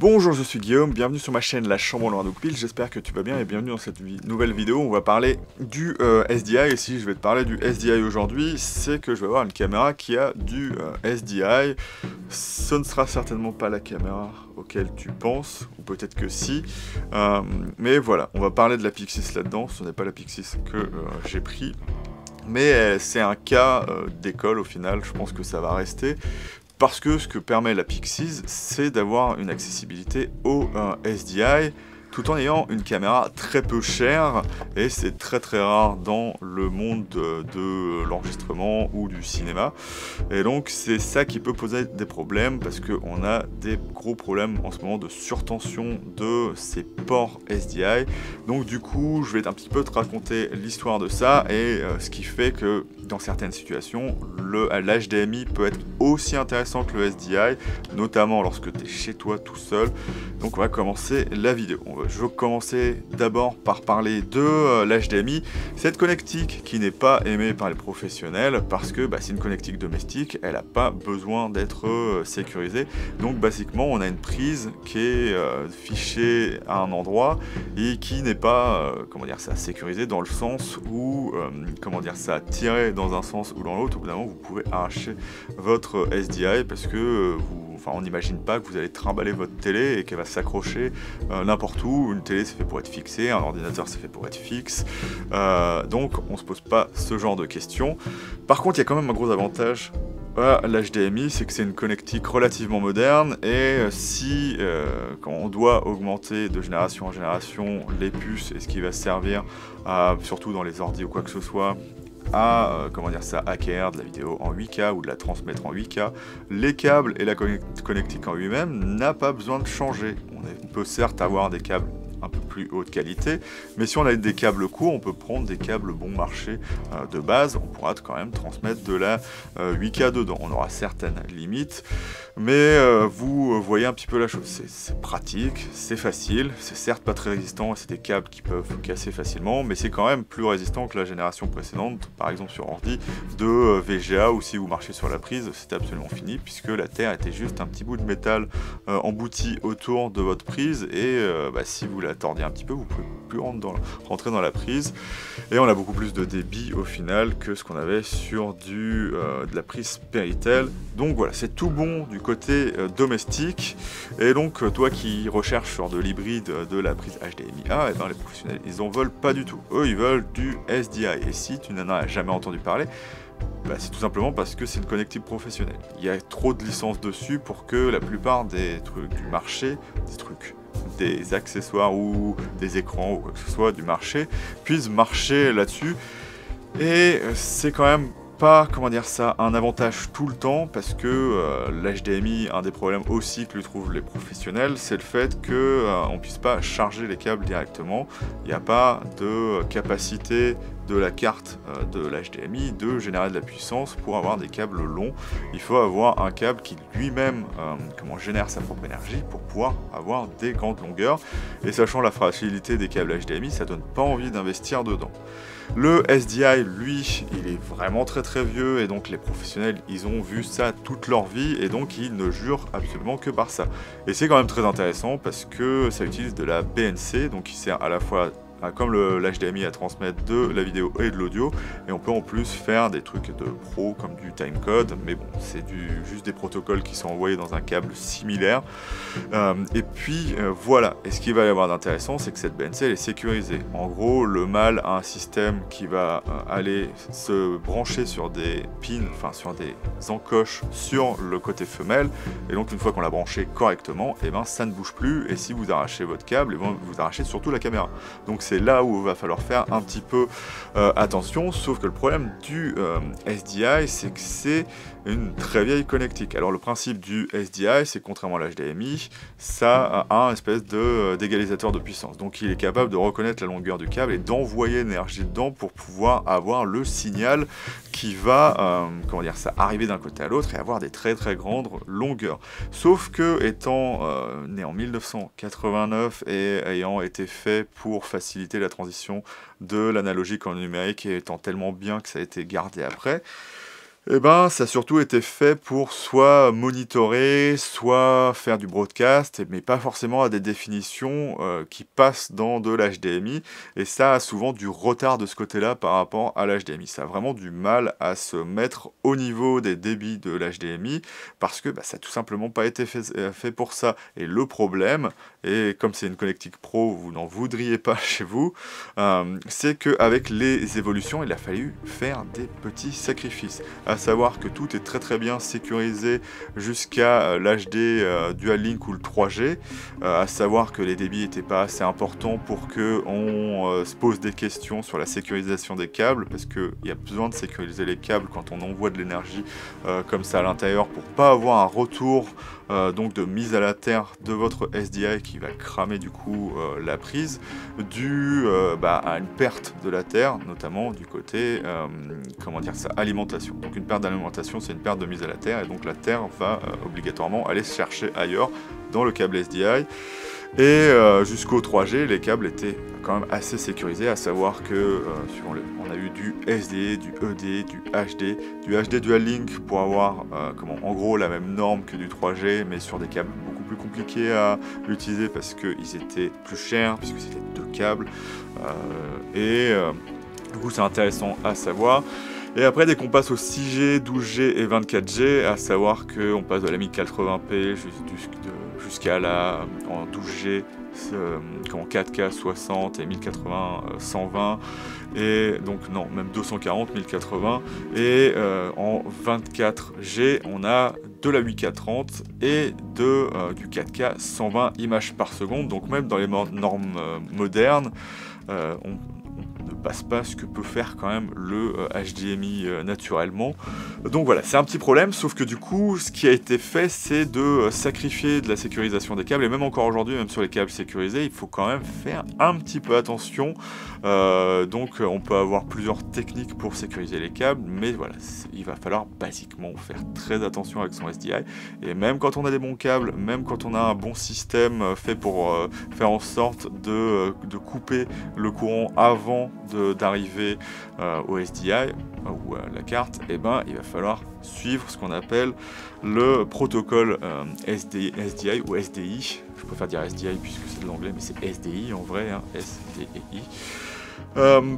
Bonjour, je suis Guillaume, bienvenue sur ma chaîne La Chambre Noire de Goupil, j'espère que tu vas bien et bienvenue dans cette nouvelle vidéo. On va parler du SDI, et si je vais te parler du SDI aujourd'hui, c'est que je vais avoir une caméra qui a du SDI. Ce ne sera certainement pas la caméra auquel tu penses, ou peut-être que si, mais voilà, on va parler de la Pixis là-dedans. Ce n'est pas la Pixis que j'ai pris, mais c'est un cas d'école au final, je pense que ça va rester. Parce que ce que permet la Pixis, c'est d'avoir une accessibilité au SDI, tout en ayant une caméra très peu chère, et c'est très rare dans le monde de l'enregistrement ou du cinéma. Et donc c'est ça qui peut poser des problèmes, parce qu'on a des gros problèmes en ce moment de surtension de ces ports SDI. Donc du coup, je vais un petit peu te raconter l'histoire de ça, et ce qui fait que dans certaines situations, l'HDMI peut être aussi intéressant que le SDI, notamment lorsque tu es chez toi tout seul. Donc on va commencer la vidéo. Je vais commencer d'abord par parler de l'HDMI, cette connectique qui n'est pas aimée par les professionnels parce que c'est une connectique domestique, elle n'a pas besoin d'être sécurisée. Donc basiquement on a une prise qui est fichée à un endroit et qui n'est pas sécurisée dans le sens où tiré dans un sens ou dans l'autre. Au bout d'un moment vous pouvez arracher votre SDI parce que on n'imagine pas que vous allez trimballer votre télé et qu'elle va s'accrocher n'importe où. Une télé c'est fait pour être fixée, un ordinateur c'est fait pour être fixe, donc on se pose pas ce genre de questions. Par contre il y a quand même un gros avantage à l'HDMI, c'est que c'est une connectique relativement moderne, et si quand on doit augmenter de génération en génération les puces et ce qui va servir surtout dans les ordi ou quoi que ce soit, à acquérir de la vidéo en 8K ou de la transmettre en 8K, les câbles et la connectique en lui-même n'a pas besoin de changer. On peut certes avoir des câbles un peu plus haute qualité, mais si on a des câbles courts, on peut prendre des câbles bon marché de base, on pourra quand même transmettre de la 8K dedans. On aura certaines limites, mais vous voyez un petit peu la chose. C'est pratique, c'est facile, c'est certes pas très résistant, c'est des câbles qui peuvent casser facilement, mais c'est quand même plus résistant que la génération précédente, par exemple sur ordi de VGA, où si vous marchez sur la prise, c'était absolument fini, puisque la terre était juste un petit bout de métal embouti autour de votre prise, et si vous la tordez un petit peu, vous pouvez plus rentrer dans la prise, et on a beaucoup plus de débit au final que ce qu'on avait sur de la prise Péritel. Donc voilà, c'est tout bon du côté domestique. Et donc toi qui recherches sur de l'hybride de la prise HDMI A, et les professionnels ils en veulent pas du tout. Eux ils veulent du SDI, et si tu n'en as jamais entendu parler, c'est tout simplement parce que c'est une connectique professionnelle. Il y a trop de licences dessus pour que la plupart des trucs du marché, des accessoires ou des écrans ou quoi que ce soit du marché puissent marcher là-dessus. Et c'est quand même pas, un avantage tout le temps, parce que l'HDMI, un des problèmes aussi que lui trouvent les professionnels, c'est le fait que on puisse pas charger les câbles directement. Il n'y a pas de capacité de la carte de l'HDMI de générer de la puissance pour avoir des câbles longs. Il faut avoir un câble qui lui-même génère sa propre énergie pour pouvoir avoir des grandes longueurs, et sachant la fragilité des câbles HDMI, ça donne pas envie d'investir dedans. Le SDI, lui, il est vraiment très vieux, et donc les professionnels, ils ont vu ça toute leur vie, et donc ils ne jurent absolument que par ça. Et c'est quand même très intéressant parce que ça utilise de la BNC, donc qui sert à la fois comme l'HDMI à transmettre de la vidéo et de l'audio, et on peut en plus faire des trucs de pro comme du timecode, mais bon, c'est juste des protocoles qui sont envoyés dans un câble similaire. Et puis voilà, et ce qu'il va y avoir d'intéressant, c'est que cette BNC elle est sécurisée. En gros, le mâle a un système qui va aller se brancher sur des pins, sur des encoches sur le côté femelle, et donc une fois qu'on l'a branché correctement, ça ne bouge plus, et si vous arrachez votre câble, vous arrachez surtout la caméra. Donc c'est là où il va falloir faire un petit peu attention, sauf que le problème du SDI, c'est que c'est une très vieille connectique. Alors le principe du SDI, c'est contrairement à l'HDMI, ça a un espèce d'égalisateur de puissance. Donc il est capable de reconnaître la longueur du câble et d'envoyer l'énergie dedans pour pouvoir avoir le signal qui va arriver d'un côté à l'autre et avoir des très grandes longueurs. Sauf que étant né en 1989 et ayant été fait pour faciliter la transition de l'analogique en numérique, et étant tellement bien que ça a été gardé après, Eh ben, ça a surtout été fait pour soit monitorer, soit faire du broadcast, mais pas forcément à des définitions qui passent dans de l'HDMI, et ça a souvent du retard de ce côté-là par rapport à l'HDMI. Ça a vraiment du mal à se mettre au niveau des débits de l'HDMI, parce que ça n'a tout simplement pas été fait pour ça. Et le problème, et comme c'est une connectique pro, vous n'en voudriez pas chez vous, c'est qu'avec les évolutions, il a fallu faire des petits sacrifices. À savoir que tout est très bien sécurisé jusqu'à l'HD Dual Link ou le 3G, à savoir que les débits n'étaient pas assez importants pour qu'on se pose des questions sur la sécurisation des câbles, parce qu'il y a besoin de sécuriser les câbles quand on envoie de l'énergie comme ça à l'intérieur, pour pas avoir un retour donc de mise à la terre de votre SDI qui va cramer du coup la prise, dû à une perte de la terre, notamment du côté comment dire ça, alimentation. Donc une perte d'alimentation, c'est une perte de mise à la terre, et donc la terre va obligatoirement aller se chercher ailleurs dans le câble SDI. Et jusqu'au 3G, les câbles étaient quand même assez sécurisés, à savoir que on a eu du SD, du ED, du HD Dual Link pour avoir en gros la même norme que du 3G, mais sur des câbles beaucoup plus compliqués à utiliser parce qu'ils étaient plus chers, puisque c'était deux câbles. Du coup, c'est intéressant à savoir. Et après, dès qu'on passe au 6G, 12G et 24G, à savoir qu'on passe de la 1080p jusqu'à la en 12G, en 4K 60 et 1080 120, et donc non, même 240, 1080, et en 24G, on a de la 8K30 et du 4K 120 images par seconde. Donc même dans les normes modernes, on ne passe pas ce que peut faire quand même le HDMI naturellement. Donc voilà, c'est un petit problème, sauf que du coup, ce qui a été fait, c'est de sacrifier de la sécurisation des câbles, et même encore aujourd'hui, même sur les câbles sécurisés, il faut quand même faire un petit peu attention. Donc on peut avoir plusieurs techniques pour sécuriser les câbles, mais voilà, il va falloir basiquement faire très attention avec son SDI, et même quand on a des bons câbles, même quand on a un bon système fait pour faire en sorte de couper le courant avant d'arriver au SDI ou à la carte, et ben il va falloir suivre ce qu'on appelle le protocole SDI ou SDI. Je préfère dire SDI puisque c'est de l'anglais, mais c'est SDI en vrai, hein, SDI.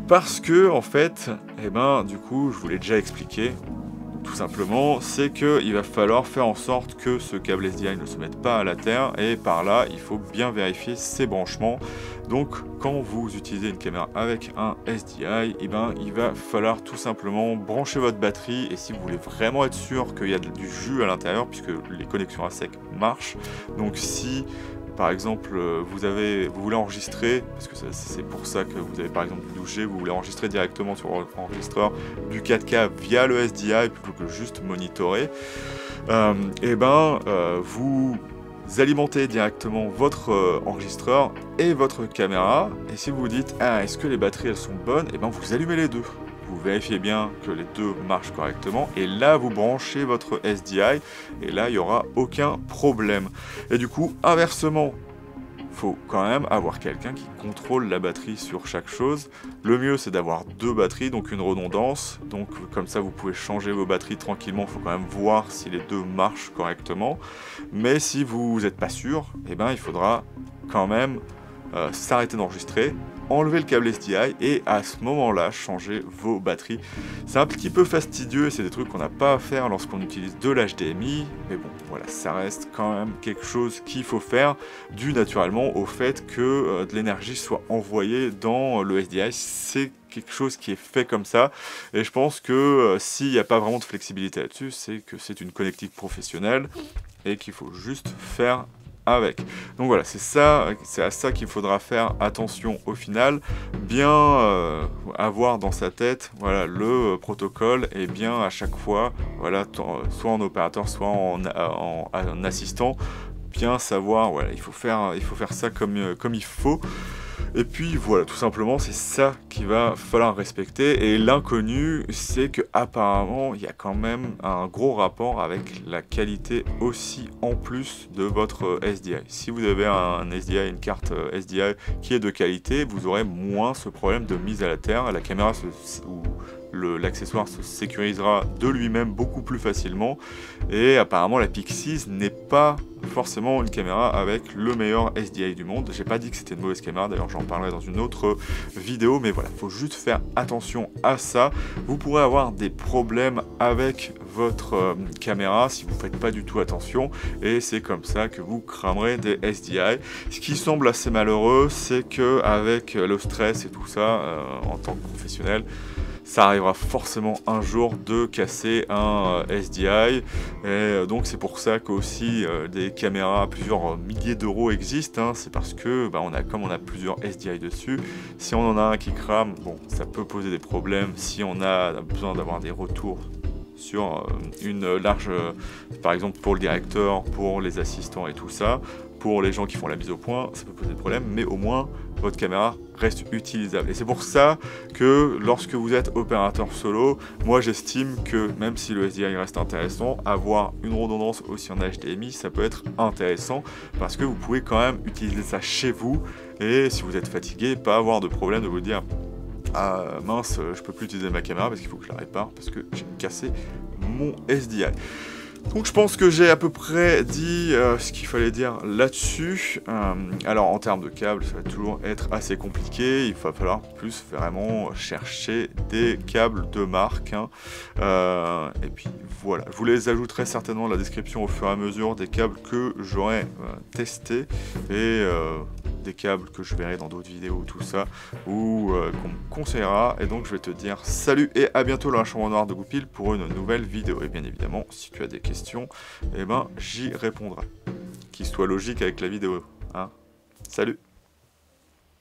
Parce que en fait, du coup, je vous l'ai déjà expliqué, tout simplement, c'est qu'il va falloir faire en sorte que ce câble SDI ne se mette pas à la terre, et par là, il faut bien vérifier ses branchements. Donc, quand vous utilisez une caméra avec un SDI, il va falloir tout simplement brancher votre batterie, et si vous voulez vraiment être sûr qu'il y a du jus à l'intérieur, puisque les connexions à sec marchent, donc si par exemple, vous voulez enregistrer, parce que c'est pour ça que vous avez par exemple du 12G, vous voulez enregistrer directement sur l'enregistreur du 4K via le SDI plutôt que juste monitorer, vous alimentez directement votre enregistreur et votre caméra, et si vous vous dites « Ah, est-ce que les batteries elles sont bonnes ?», vous allumez les deux. Vous vérifiez bien que les deux marchent correctement, et là vous branchez votre SDI, et là il n'y aura aucun problème. Et du coup, inversement, il faut quand même avoir quelqu'un qui contrôle la batterie sur chaque chose. Le mieux c'est d'avoir deux batteries, donc une redondance, donc comme ça vous pouvez changer vos batteries tranquillement. Il faut quand même voir si les deux marchent correctement, mais si vous n'êtes pas sûr, il faudra quand même s'arrêter d'enregistrer, enlever le câble SDI, et à ce moment-là, changer vos batteries. C'est un petit peu fastidieux, et c'est des trucs qu'on n'a pas à faire lorsqu'on utilise de l'HDMI, mais bon, voilà, ça reste quand même quelque chose qu'il faut faire, dû naturellement au fait que de l'énergie soit envoyée dans le SDI. C'est quelque chose qui est fait comme ça, et je pense que s'il n'y a pas vraiment de flexibilité là-dessus, c'est que c'est une connectique professionnelle, et qu'il faut juste faire avec. Donc voilà, c'est à ça qu'il faudra faire attention au final, bien avoir dans sa tête voilà, le protocole, et bien à chaque fois, voilà, soit en opérateur, soit en assistant, bien savoir, voilà, il faut faire ça comme il faut. Et puis voilà, tout simplement, c'est ça qu'il va falloir respecter. Et l'inconnu, c'est que apparemment, il y a quand même un gros rapport avec la qualité aussi en plus de votre SDI. Si vous avez un SDI, une carte SDI qui est de qualité, vous aurez moins ce problème de mise à la terre. La caméra ou l'accessoire se sécurisera de lui-même beaucoup plus facilement. Et apparemment la Pixis n'est pas forcément une caméra avec le meilleur SDI du monde. J'ai pas dit que c'était une mauvaise caméra, d'ailleurs j'en parlerai dans une autre vidéo, mais voilà, faut juste faire attention à ça. Vous pourrez avoir des problèmes avec votre caméra si vous faites pas du tout attention, et c'est comme ça que vous cramerez des SDI. Ce qui semble assez malheureux, c'est que avec le stress et tout ça, en tant que professionnel, ça arrivera forcément un jour de casser un SDI, et donc c'est pour ça qu'aussi des caméras à plusieurs milliers d'euros existent, hein. C'est parce que comme on a plusieurs SDI dessus, si on en a un qui crame, bon, ça peut poser des problèmes. Si on a besoin d'avoir des retours sur une large, par exemple pour le directeur, pour les assistants et tout ça, pour les gens qui font la mise au point, ça peut poser des problèmes, mais au moins votre caméra reste utilisable. Et c'est pour ça que lorsque vous êtes opérateur solo, moi j'estime que même si le SDI reste intéressant, avoir une redondance aussi en HDMI, ça peut être intéressant parce que vous pouvez quand même utiliser ça chez vous, et si vous êtes fatigué, pas avoir de problème de vous dire ah mince, je peux plus utiliser ma caméra parce qu'il faut que je la répare parce que j'ai cassé mon SDI. Donc je pense que j'ai à peu près dit ce qu'il fallait dire là-dessus. Alors en termes de câbles, ça va toujours être assez compliqué. Il va falloir plus vraiment chercher des câbles de marque, hein. Et puis voilà, je vous les ajouterai certainement dans la description au fur et à mesure des câbles que j'aurai testés, et des câbles que je verrai dans d'autres vidéos, tout ça, ou qu'on me conseillera. Et donc je vais te dire salut et à bientôt dans la chambre noire de Goupil pour une nouvelle vidéo. Et bien évidemment, si tu as des questions, eh ben j'y répondrai. Qu'il soit logique avec la vidéo, hein. Salut!